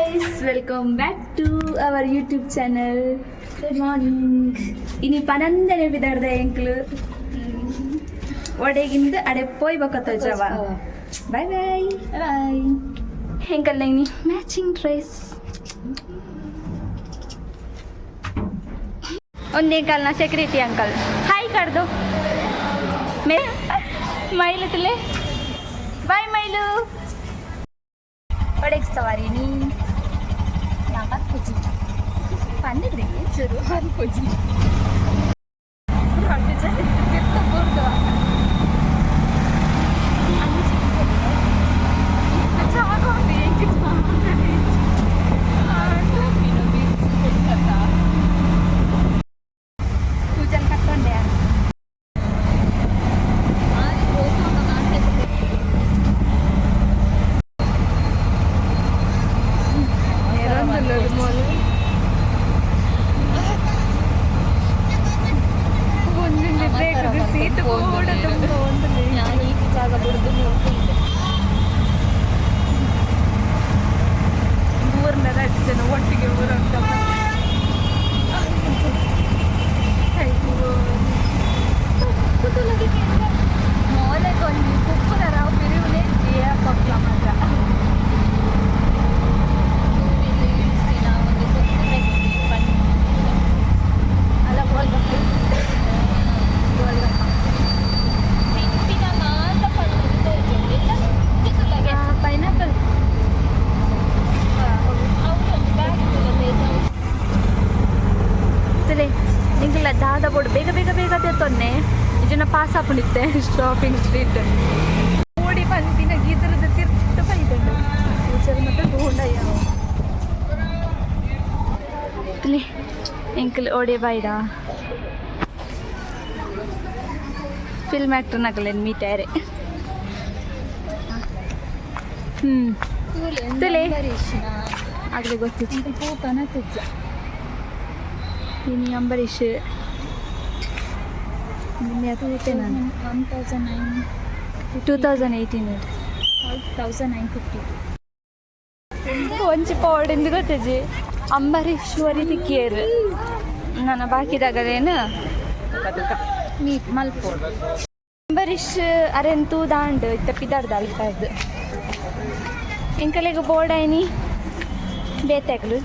guys, welcome back to our YouTube channel. Good morning. Ini panandane bidarda enklu. Odegindu ade poi bakata java. Bye bye. Bye. Enkal ini matching dress. ಒಂದೇ ಕಾಲ್ನ security uncle hi ಕರ್ದು May mile ತುಲೆ ಬಾಯ್ mile ಒಡೆಗೆ ಸವಾರಿ ನೀ ನಾಲ್ಕು ಪೂಜಿ ಪಂದಿದ್ರಿ ಚೂರು ಒಂದು ಪೂಜಿ pass ಹಾಕೊಂಡಿದ್ದೆ shopping street ಓಡಿ ಬಂದಿನ ಗೀತರದ ತಿರ್ತ ಬೈದಂಡು future ಮತ್ತೆ ಬೋಂಡಯ್ಯ ಎಂಕಲ್ ಓಡಿ ಬೈಡ ಫಿಲ್ಮ್ ಆ್ಯಕ್ಟರ್ ನಗಲೇನು ಮೀಟ್ಯಾರೆ ತುಲೆ ಆಗಲೇ ಗೊತ್ತಿತ್ತು ಇನ್ನು ಅಂಬರೀಷ್ ನಾನು 2018 ಒಂಚಿ ಪೌಡೆಂದು ಗೊತ್ತಜಿ ಅಂಬರೀಶ್ವರಿ ತಿಕ್ಕಿಯರು ನನ್ನ ಬಾಕಿದಾಗಲೇನು ಮೀಟ್ ಮಲ್ಪೋಡು ಅಂಬರೀಷ್ ಅರೆಂತೂ ದಾಂಡ್ ತಪ್ಪಿದಾಡ್ದು ಅಲ್ಪದ್ದು ಎಂಕಲೆಗೆ ಬೋರ್ಡಾಯ್ನಿ ಬೇತಾಗ್ಲು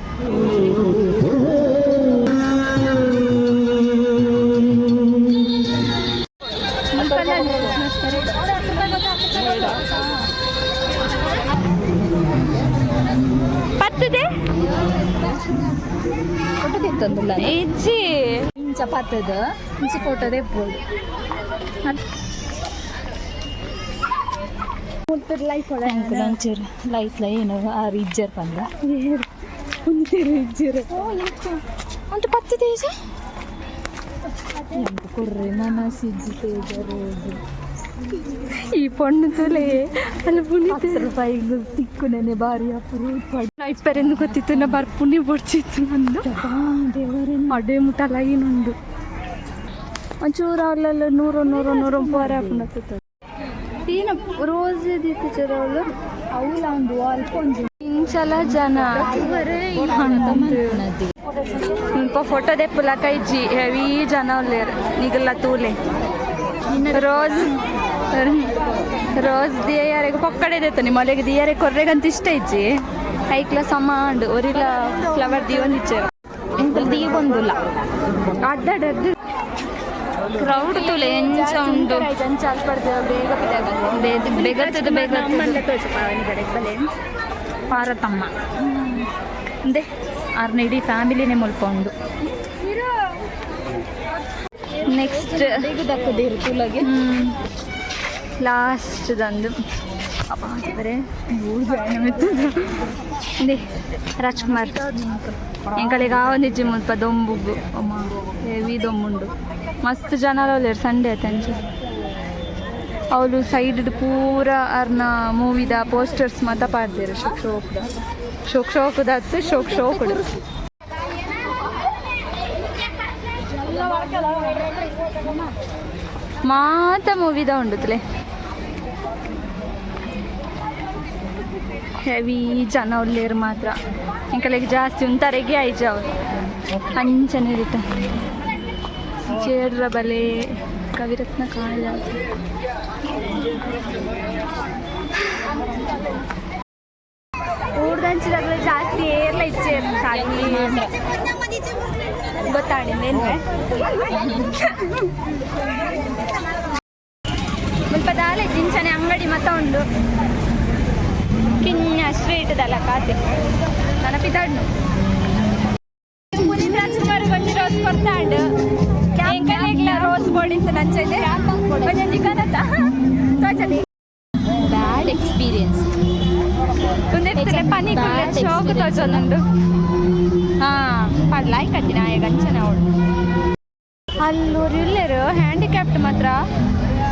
ಪತ್ತದೆ ಫೋಟೋ ತೆತ್ತಂದಿಲ್ಲ ಇಜ್ಜಿ ಇಂಚ ಪತ್ತದ ಇಂಚಿ ಫೋಟೋ ತೆಪ್ಪೋದು ಲೈಫ್ ಒಳ ಒಂಚೂರು ಲೈಫ್ಲ ಏನು ಆರು ಇಜ್ಜರ್ ಬಂದ ಒಂಚೂರು ಇಜ್ಜರು ಅಂತ ಪತ್ತದೆ ಕೊರ್ರೆ ಮನಸ್ಸಿಜ್ಜಿ ತೇಜ ರೋದು ಈ ಪಣ್ಣು ತೊಲೆ ಅಲ್ಲಿ ಪುಣ್ಯ ರೂಪಾಯಿಗೆ ತಿಕ್ಕು ನೆನೆ ಬಾರಿ ಅಪ್ಪರು ಇಪ್ಪರೆಂದು ಗೊತ್ತಿತ್ತು ನಾ ಬಾರಿ ಪುಣ್ಯ ಬಡ್ಸಿತ್ತು ನಂದು ಅಡೆ ಮುಟ್ಟಲಾಗಿ ನಂದು ಒಂಚೂರು ಅವಳೆಲ್ಲ ನೂರು ಪೋರೆ ಹಾಕೊಂಡ ಏನು ರೋಸ್ ಇದ್ದಿತ್ತು ಚರ ಅವಳು ಅವಳ ಒಂದು ಅಲ್ಪ ಒಂದು ಇಂಚಲ ಜನ ಫೋಟೋ ದೆಪ್ಪುಲ ಕೈಜಿ ಹೆವಿ ಜನ ಒಳ್ಳೆಯರು ನಿಗಲ್ಲ ತೂಲೆ ರೋಸ್ ದಿಯಾರಿಗೆ ಪಕ್ಕಡೆ ದೇತ ನಿಮ್ಮ ಒಲೆಗೆ ದಿಯಾರೆ ಕೊರ್ರೆಗಂತ ಇಷ್ಟ ಇಜ್ಜಿ ಐಕ್ಲ ಸಮಾಂಡ್ ಒರಿಲ ಫ್ಲವರ್ ದೀವಂದಿಚ್ಚಾರ ಇಂತ ದೀ ಬಂದುಲ್ಲ ಅಡ್ಡಡ್ಡು ಕ್ರೌಡ್ ತುಲೆ ಎಂಚ ಉಂಡು ಬೇಗತ್ತದ ಪಾರತಮ್ಮ ಅಂದೆ ಆರ್ನ ಇಡೀ ಫ್ಯಾಮಿಲಿನೇ ಮುಲ್ಪ ಉಂಡು ನೆಕ್ಸ್ಟ್ ಲಾಸ್ಟ್ ದಂದು ಬರೇ ರಾಜ್ಕುಮಾರ್ ಎಂಕಳಿಗೆ ಆವೊಂದಿಜ್ಜಿ ಮುಲ್ಪ ದೊಂಬುಗು ಹೆವಿ ದೊಂಬುಂಡು ಮಸ್ತ್ ಜನ ಒಳ್ಳೆರು ಸಂಡೇ ಆಯ್ತು ಅವಳು ಸೈಡ್ ಪೂರ ಅರ್ನ ಮೂವಿದ ಪೋಸ್ಟರ್ಸ್ ಮಾತ ಪಾಡ್ದೇರು ಶೋಕ್ದತ್ತು ಶೋಕ್ಡು ಮಾತ ಮೂವಿದ ಉಂಡುತ್ತಲೆ ಹೆವಿ ಜನ ಉಳ್ಳೇರು ಮಾತ್ರ ಇಂಕಲೆಗೆ ಜಾಸ್ತಿ ಉಂತರೆಗೆ ಆಯ್ಜಾವ್ ಅಂಚನೆ ಇರುತ್ತ ಚೇರ್ರ ಬಲೆ ಕವಿರತ್ನ ಕಾಣಿದ ಊರ್ದಂಚಿದಾಗಲೂ ಜಾಸ್ತಿ ಏರ್ಲ ಇಚ್ಛೆ ಗೊತ್ತಾಡಿದ್ದೇನೆ ಸ್ವಲ್ಪ ದಾಲೆ ಜಿಂಚನೆ ಅಂಗಡಿ ಮತ್ತ ಉಂಡು ಕಿನ್ನ ಸ್ಟ್ರೀಟ್ದಲ್ಲ ಕಾತೆ ನೆನಪಿದ್ದಾಡ್ನು ಪುನೀತ್ ರಾಜ್ಕುಮಾರ್ ಕೊಂಚ ರೋಸ್ ಕೊಡ್ತಾಂಡು ಎಂಕಲೆಗ್ಲ ರೋಸ್ ಬೋರ್ಡ್ ನಂಚೈದೆ ಕೊಂಚ ಚಿಕನತ್ತ ತೋಚದಿ ಬ್ಯಾಡ್ ಎಕ್ಸ್ಪೀರಿಯನ್ಸ್ ಕುಂದಿರ್ತಿಲೆ ಪನಿ ಕುಲ್ಲೆ ಶೋಕು ತೋಚೊಂದುಂಡು ಪಡ್ಲಾಯ್ ಕಟ್ಟಿನ ಗಂಚನೆ ಅವಳು ಅಲ್ಲೂರು ಇಲ್ಲೇರು ಹ್ಯಾಂಡಿಕ್ಯಾಪ್ಟ್ ಮಾತ್ರ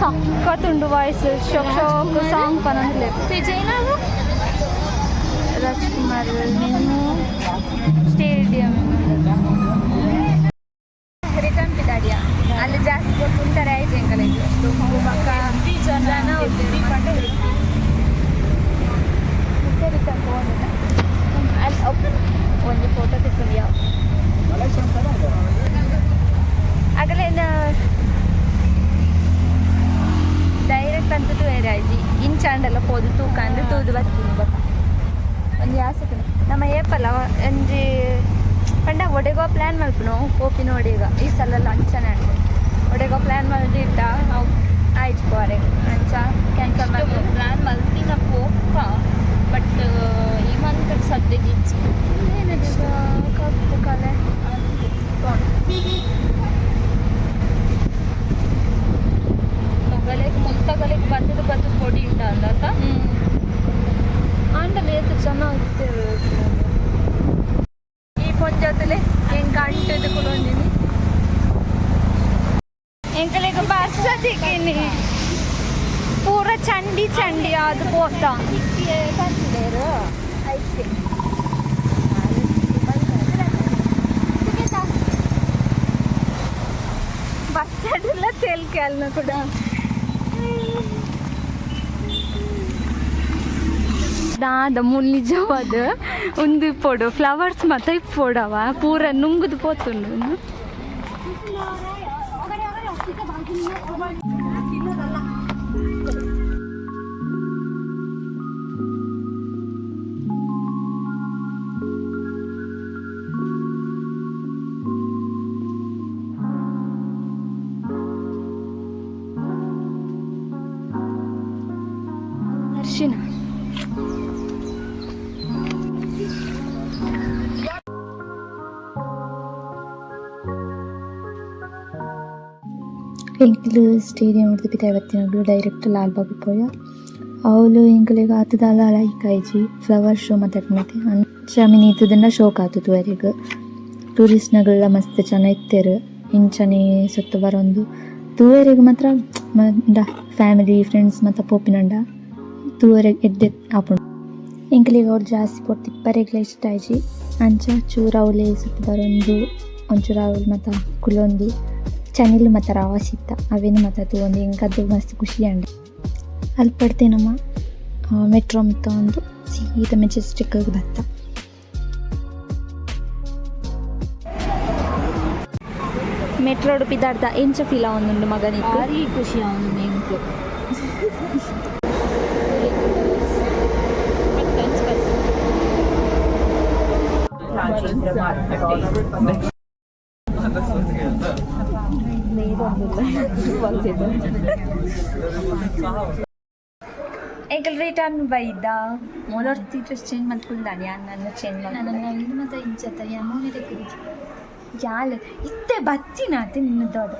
ಸಕ್ಕತ್ತುಂಡು ವಾಯ್ಸ್ ಶೋಕ್ ಶೋಕ್ ಸಾಂಗ್ ಪನಂತಲೇ ವಿಜಯನಾಗು ರಾಜ್ಕುಮಾರ್ ನಿನ್ನು ಸ್ಟೇಡಿಯಂ ರಿಟರ್ನ್ ಪಿದಾಡಿಯಾ ಅಲ್ಲಿ ಜಾಸ್ತಿ ಕೊಟ್ಟುಂಟಾರೆ ಆಯ್ತು ಎಂಕಲೆಗೆ ಮಕ್ಕ ಜನ ಒಂದು ಫೋಟೋ ತೆಕ್ಕೊಂಡು ಯಾವ ಆಗಲೇನು ಡೈರೆಕ್ಟ್ ಅಂತೂ ಬೇರೆ ಆಯ್ತು ಇಂಚಾಂಡೆಲ್ಲ ಹೋದು ತೂಕ ಅಂದ್ರೆ ತೂದು ಬರ್ತೀನಿ ಬತ್ತ ಒಂದು ಯಾಸಕ ನಮ್ಮ ಏಪಲ್ಲ ಒಂಜಿ ಪಂಡ ಒಡೆಗೋ ಪ್ಲ್ಯಾನ್ ಮಲ್ಪನು ಪೋಪಿನ ಒಡೆಗ ಈ ಸಲ ಅಂಚನೆ ಅಂಟು ಒಡೆಗೋ ಪ್ಲ್ಯಾನ್ ಮಲ್ದಿಟ್ಟ ನಾವು ಆಯ್ತು ಪೋರೆ ಅಂಚ ಕ್ಯಾನ್ಸಲ್ ಮಾಡಿ ಪ್ಲಾನ್ ಮಲ್ತಿನ ಪೋಪ ಬಟ್ ಈ ಮಂತ್ ಸದ್ಯಕ್ಕೆ ಏನಿದೆ ಕಪ್ಪು ಕಲೆ ಮುಲ್ತಗಲಿಗೆ ಬಂದು ಕೊಡಿ ಉಂಟ ಅಂದಾತ ಆಂಡಲ್ಲಿ ಏತು ಚೆನ್ನಾಗಿರ್ತೇವೆ ಈ ಪೊಂಜತ್ತಲೆ ಹೆಂಗೆ ಅಂಟದು ಕೊಡೊಂದಿನಿ ಎಂಕಲೆಗೆ ಬಸ್ ದಿಕ್ಕಿನಿ ಪೂರ ಚಂಡಿ ಚಂಡಿ ಅದು ಪೋತಾ ಕಂತಿಲೇರು ಐತೆ ಬಸ್ ಅಡ್ಡೆಲ್ಲ ತೇಲ್ಕೆ ಅಲ್ಲ ಕೂಡ ದಾದ ಮುಲ್ಲಿಜವಾದ ಒಂದು ಇಪ್ಪೋಡು ಫ್ಲವರ್ಸ್ ಮತ್ತೆ ಇಪ್ಪೋಡವ ಪೂರ ನುಂಗುದು ಪೋತುಂಡು ಅರ್ಶಿನ ಎಂಕ್ಲು ಸ್ಟೇಡಿಯಂ ಉಡ್ದು ಇವತ್ತಿನಾಗ್ಲು ಡೈರೆಕ್ಟ್ ಲಾಲ್ಬಾಗ್ ಪೋಯ ಅವಳು ಎಂಕ್ಲೆಗ್ ಆತದಾಲ ಲೈಕ್ ಆಯ್ಜಿ ಫ್ಲವರ್ ಶೋ ಮಾತಾಡ್ಮತ್ತೆ ಅಂಚಾಮಿನಿ ಇತ್ತದನ್ನ ಶೋಕ್ ಆತುದು ಅವರಿಗೆ ಟೂರಿಸ್ಟ್ನಗಳೆಲ್ಲ ಮಸ್ತ್ ಜನ ಇತ್ತೇರು ಇಂಚನೆ ಸುತ್ತ ಬರೋಂದು ತೂವರೆಗೆ ಮಾತ್ರ ಫ್ಯಾಮಿಲಿ ಫ್ರೆಂಡ್ಸ್ ಮತ್ತು ಪೋಪಿನಂಡ ತೂವರೆಗೆ ಎಡ್ಡೆ ಆಪುಂಡು ಎಂಕ್ಲಿಗೆ ಅವ್ರು ಜಾಸ್ತಿ ಪೊಟ್ಟು ಇಪ್ಪರೆಗ್ಲ ಇಷ್ಟ ಆಯ್ಜಿ ಅಂಚ ಚೂರ ಅವಳೆ ಸುತ್ತ ಬರೋಂದು ಒಂಚೂರು ಅವಳು ಮತ್ತು ಕುಲೊಂದು ಚನಿಲ್ ಮತ್ತು ರವಾ ಸಿತ್ತ ಅವೇನು ಮತ್ತು ಒಂದು ಹೆಂಗದ್ದು ಮಸ್ತ್ ಖುಷಿ ಅಂಡೆ ಅಲ್ಲಿ ಪಡ್ತೆ ನಮ್ಮ ಮೆಟ್ರೋ ಮಿತ್ತ ಒಂದು ಸೀದಾ ಮೆಜೆಸ್ಟಿಕ್ಗೆ ಬತ್ತ ಮೆಟ್ರೋ ಉಡುಪಿದಾಡ್ದ ಎಂಚ ಫೀಲ್ ಅವನುಂಡು ಮಗನಿಗೆ ಭಾರಿ ಖುಷಿ ಅವನು ಮೇಂಕು ಎಂಕಲ್ ರಿಟರ್ನ್ ಬೈದ ಮೊದಲು ಟೀಚರ್ಸ್ ಚೇಂಜ್ ಮಾಡ್ಕೊಳ್ದಾನೆ ನನ್ನ ಚೇಂಜ್ ನನ್ನ ಇದು ಮತ್ತು ಇಂಚತ್ತ ಮೂನೆ ತೆಗ್ದು ಯಾಲ ಇತ್ತೆ ಬತ್ತಿನ ತಿನ್ನದು ಅದು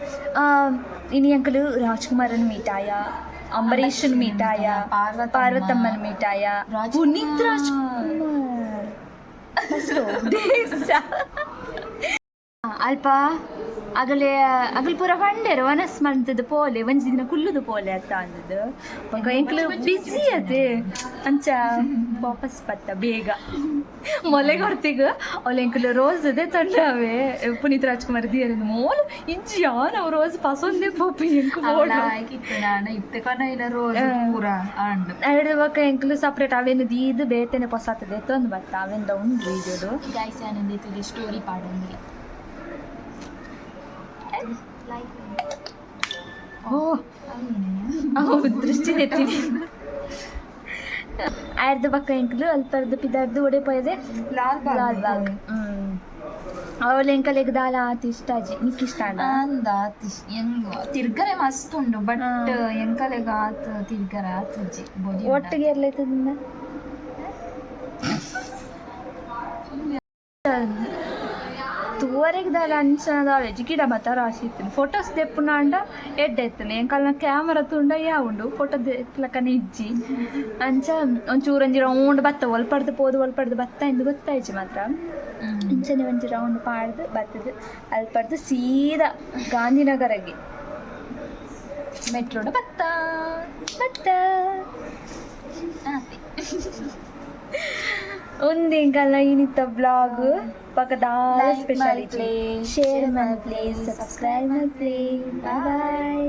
ಇನಿ ಅಂಕಲು ರಾಜ್ಕುಮಾರನ್ ಮೀಟಾಯ ಅಂಬರೀಷನ್ ಮೀಟಾಯ ಪಾರ್ವತಮ್ಮನ ಮೀಟಾಯ ಪುನೀತ್ ರಾಜ್ಕುಮಾರ್ ಅಲ್ಪ ಅಗಲ್ ಪೂರ ಬಂಡೇರು ವನಸ್ ಮಂತದ ಪೋಲೆ ಒಂಜಿ ದಿನ ಕುಲ್ಲುದು ಪೋಲೆ ಅತ್ತ ಅಂದದ್ದು ಪಂಕ ಎಂಕ್ಲು ಬಿಸಿ ಅದೇ ಅಂಚ ವಾಪಸ್ ಬತ್ತ ಬೇಗ ಮೊಲೆಗೆ ಹೊರ್ತಿಗ ಅವಳು ಎಂಕ್ಲು ರೋಸ್ ಅದೇ ತಂಡವೆ ಪುನೀತ್ ರಾಜ್ಕುಮಾರ್ ದಿಯರಿಂದ ಮೋಲ್ ಇಂಚಿ ನಾವು ರೋಸ್ ಪಸಂದೇ ಪೋಪಿ ಎರಡು ಬಕ್ಕ ಎಂಕ್ಲು ಸಪ್ರೇಟ್ ಅವೇನು ದೀದು ಬೇತೆನೆ ಪೊಸಾತದೆ ತಂದು ಬತ್ತ ಅವೆಂದ ಉಂಡ್ರಿ ಇದು ಸ್ಟೋರಿ ಪಾಡಂಗಿ ದೃಷ್ಟಿ ನೆತ್ತೀನಿ ಆಯ್ದು ಬಕ್ಕ ಎಂಕ್ಲು ಅಲ್ಪರ್ದು ಪಿದಾರ್ದು ಒಡೆ ಪೋಯದೆ ಲಾಲ್ ಬಾಗ್ ಅವಳು ಎಂಕಲೆಗ್ ದಾಲ ಆತಿ ಇಷ್ಟ ಅಜ್ಜಿ ನಿಕ್ ಇಷ್ಟ ಅಂದ ತಿರ್ಗರೆ ಮಸ್ತ್ ಉಂಡು ಬಟ್ ಎಂಕಲೆಗ ಆತ ತಿರ್ಗರೆ ಆತಜ್ಜಿ ಒಟ್ಟಿಗೆ ಇರ್ಲೈತದಿಂದ ತೂವರೆಗೆ ದಾಲ ಅಂಚನದ ಜಿಗಿಡ ಬತ್ತ ರಾಶಿ ಇತ್ತು ಫೋಟೋಸ್ ದೆಪ್ಪುನ ಅಂಡ ಎಡ್ಡೆ ಎತ್ತನೆ ಎಂಕಲ್ನ ಕ್ಯಾಮರಾ ತುಂಡ ಯಾ ಉಂಡು ಫೋಟೋ ದೆಪ್ಲಕನೆ ಇಜ್ಜಿ ಅಂಚ ಒಂಚೂರು ಒಂಜಿ ರೌಂಡ್ ಬತ್ತ ಒಲ್ಪಡ್ದು ಒಲ್ಪಡ್ದು ಬತ್ತ ಎಂದು ಗೊತ್ತಾಯ್ತು ಮಾತ್ರ ಅಂಚನೆ ಒಂಜಿ ರೌಂಡ್ ಪಾಡ್ದು ಬತ್ತದು ಅಲ್ಪಡ್ದು ಸೀದಾ ಗಾಂಧಿನಗರಗೆ ಮೆಟ್ರೋಡ ಬತ್ತ ಒಂದಿಂಕಲ್ಲ ಇನ್ನಿತ್ತ ಬ್ಲಾಗ್ ಪಕ್ಕದಾಲ speciality share my place subscribe my place bye